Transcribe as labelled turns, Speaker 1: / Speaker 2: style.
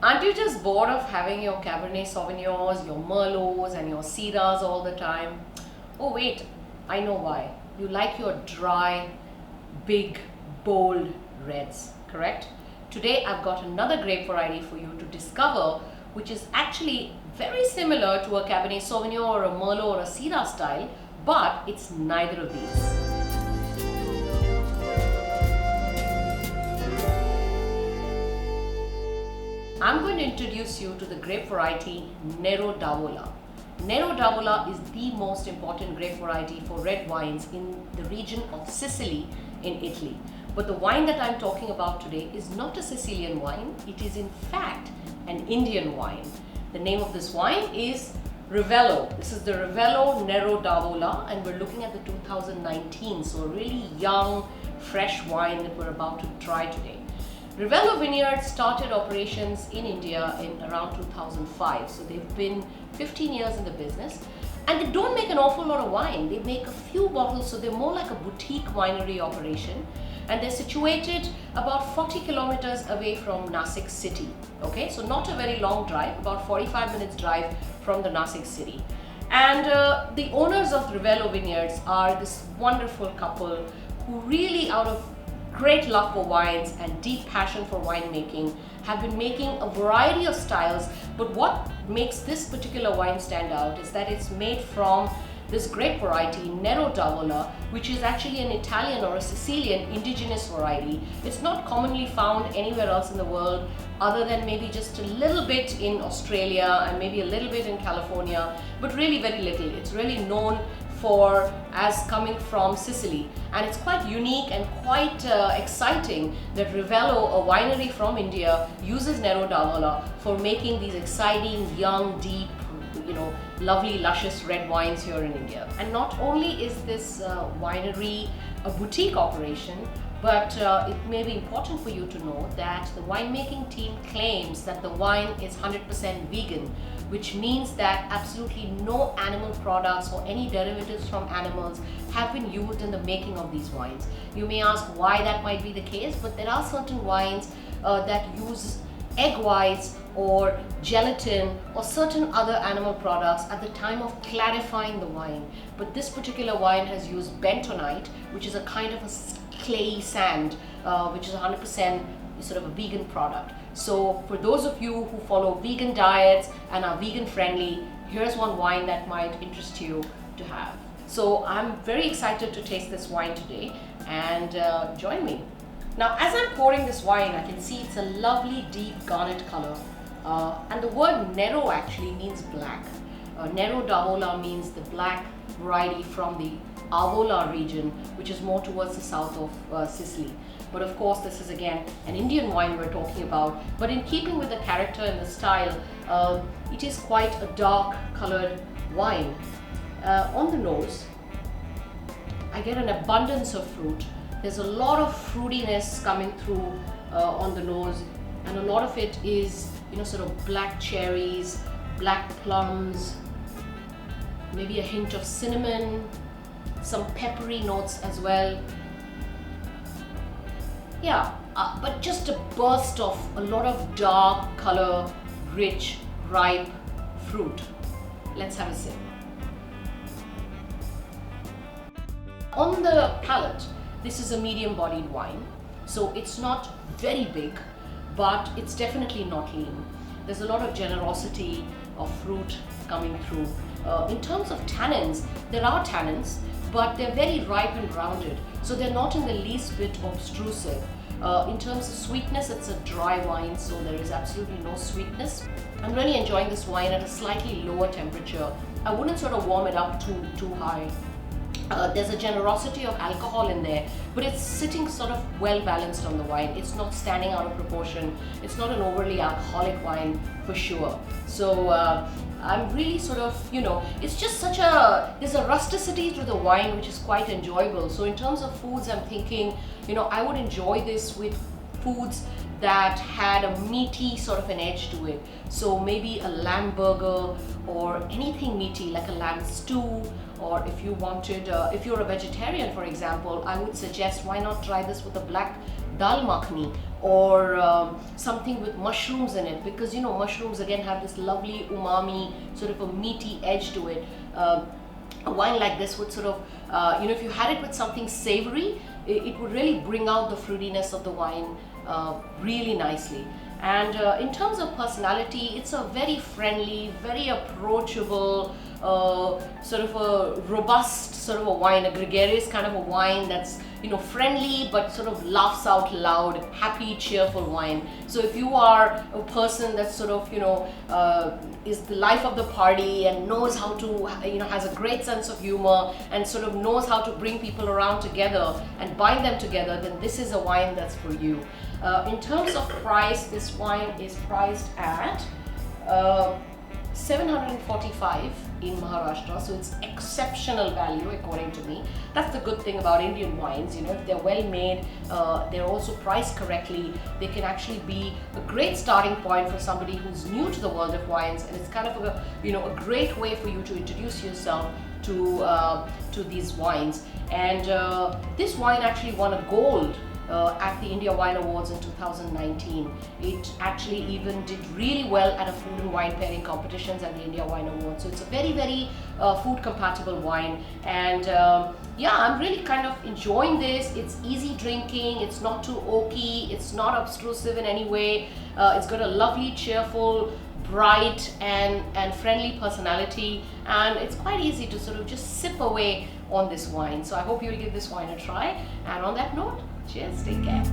Speaker 1: Aren't you just bored of having your Cabernet Sauvignons, your Merlots and your Syrahs all the time? Oh wait, I know why. You like your dry, big, bold reds, correct? Today I've got another grape variety for you to discover, which is actually very similar to a Cabernet Sauvignon or a Merlot or a Syrah style, but it's neither of these. I'm going to introduce you to the grape variety Nero D'Avola. Nero D'Avola is the most important grape variety for red wines in the region of Sicily in Italy. But the wine that I'm talking about today is not a Sicilian wine, it is in fact an Indian wine. The name of this wine is Reveilo. This is the Reveilo Nero D'Avola, and we're looking at the 2019, so a really young, fresh wine that we're about to try today. Reveilo Vineyard started operations in India in around 2005, so they've been 15 years in the business, and they don't make an awful lot of wine. They make a few bottles, so they're more like a boutique winery operation, and they're situated about 40 kilometers away from Nashik city. Okay, so not a very long drive, about 45 minutes drive from the Nashik city. And the owners of Reveilo Vineyards are this wonderful couple who really, out of great love for wines and deep passion for winemaking, have been making a variety of styles, but what makes this particular wine stand out is that it's made from this grape variety Nero D'Avola, which is actually an Italian or a Sicilian indigenous variety. It's not commonly found anywhere else in the world other than maybe just a little bit in Australia and maybe a little bit in California, but really very little. It's really known for as coming from Sicily, and it's quite unique and quite exciting that Reveilo, a winery from India, uses Nero D'Avola for making these exciting, young, deep, lovely, luscious red wines here in India. And not only is this winery a boutique operation, but it may be important for you to know that the winemaking team claims that the wine is 100% vegan, which means that absolutely no animal products or any derivatives from animals have been used in the making of these wines. You may ask why that might be the case, but there are certain wines that use egg whites or gelatin or certain other animal products at the time of clarifying the wine. But this particular wine has used bentonite, which is a kind of a clayey sand, which is 100% sort of a vegan product. So for those of you who follow vegan diets and are vegan friendly, here's one wine that might interest you to have. So I'm very excited to taste this wine today, and join me. Now, as I'm pouring this wine, I can see it's a lovely deep garnet color, and the word Nero actually means black. Nero D'Avola means the black variety from the Avola region, which is more towards the south of Sicily. But of course, this is again an Indian wine we're talking about, but in keeping with the character and the style, it is quite a dark colored wine. On the nose, I get an abundance of fruit. There's a lot of fruitiness coming through on the nose, and a lot of it is, sort of black cherries, black plums, maybe a hint of cinnamon, some peppery notes as well. Yeah, but just a burst of a lot of dark color, rich, ripe fruit. Let's have a sip. On the palate, this is a medium-bodied wine, so it's not very big, but it's definitely not lean. There's a lot of generosity of fruit coming through. In terms of tannins, there are tannins, but they're very ripe and rounded, so they're not in the least bit obtrusive. In terms of sweetness, it's a dry wine, so there is absolutely no sweetness. I'm really enjoying this wine at a slightly lower temperature. I wouldn't sort of warm it up too high. There's a generosity of alcohol in there, but it's sitting sort of well balanced on the wine. It's not standing out of proportion. It's not an overly alcoholic wine for sure. So I'm really sort of, it's just there's a rusticity to the wine which is quite enjoyable. So in terms of foods, I'm thinking, I would enjoy this with foods that had a meaty sort of an edge to it. So maybe a lamb burger or anything meaty like a lamb stew, or if you wanted, if you're a vegetarian, for example, I would suggest why not try this with a black dal makhani or something with mushrooms in it, because you know mushrooms again have this lovely umami, sort of a meaty edge to it. A wine like this would sort of, if you had it with something savory, it would really bring out the fruitiness of the wine really nicely. And in terms of personality, it's a very friendly, very approachable, sort of a robust sort of a wine, a gregarious kind of a wine that's, friendly but sort of laughs out loud, happy, cheerful wine. So if you are a person that sort of, is the life of the party and knows how to, has a great sense of humor and sort of knows how to bring people around together and bind them together, then this is a wine that's for you. In terms of price, this wine is priced at 745 in Maharashtra, so it's exceptional value according to me. That's the good thing about Indian wines, if they're well made, they're also priced correctly, they can actually be a great starting point for somebody who's new to the world of wines, and it's kind of a great way for you to introduce yourself to these wines. And this wine actually won a gold at the India Wine Awards in 2019. It actually even did really well at a food and wine pairing competitions at the India Wine Awards. So it's a very, very food compatible wine. And I'm really kind of enjoying this. It's easy drinking, it's not too oaky, it's not obtrusive in any way. It's got a lovely, cheerful, bright and friendly personality, and it's quite easy to sort of just sip away on this wine. So I hope you'll give this wine a try. And on that note, cheers, take care.